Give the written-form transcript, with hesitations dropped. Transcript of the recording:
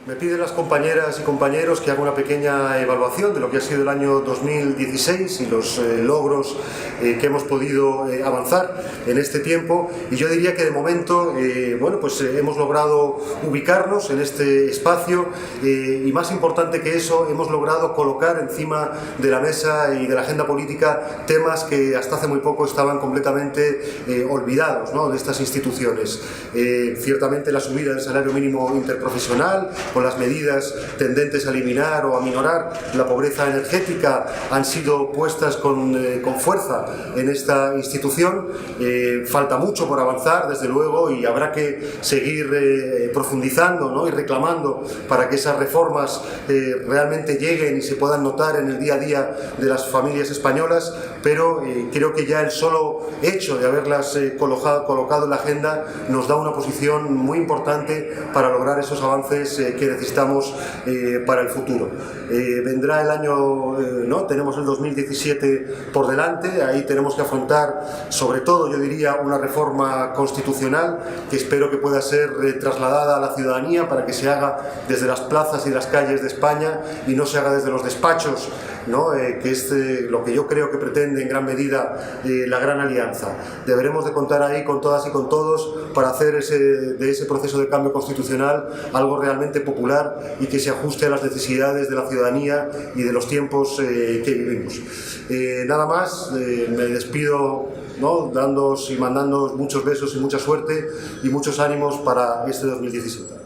Me piden las compañeras y compañeros que haga una pequeña evaluación de lo que ha sido el año 2016 y los logros que hemos podido avanzar en este tiempo, y yo diría que de momento hemos logrado ubicarnos en este espacio y, más importante que eso, hemos logrado colocar encima de la mesa y de la agenda política temas que hasta hace muy poco estaban completamente olvidados, ¿no?, de estas instituciones. Ciertamente la subida del salario mínimo interprofesional, con las medidas tendentes a eliminar o a minorar la pobreza energética, han sido puestas con fuerza en esta institución. Falta mucho por avanzar, desde luego, y habrá que seguir profundizando, ¿no?, y reclamando para que esas reformas realmente lleguen y se puedan notar en el día a día de las familias españolas, pero creo que ya el solo hecho de haberlas colocado en la agenda nos da una posición muy importante para lograr esos avances que necesitamos para el futuro. Vendrá el año, tenemos el 2017 por delante, ahí tenemos que afrontar, sobre todo, yo diría, una reforma constitucional que espero que pueda ser trasladada a la ciudadanía para que se haga desde las plazas y las calles de España y no se haga desde los despachos, ¿no?, que es lo que yo creo que pretende en gran medida la Gran Alianza. Deberemos de contar ahí con todas y con todos para hacer de ese proceso de cambio constitucional algo realmente popular y que se ajuste a las necesidades de la ciudadanía y de los tiempos que vivimos. Nada más, me despido, ¿no?, dándoos y mandándoos muchos besos y mucha suerte y muchos ánimos para este 2017.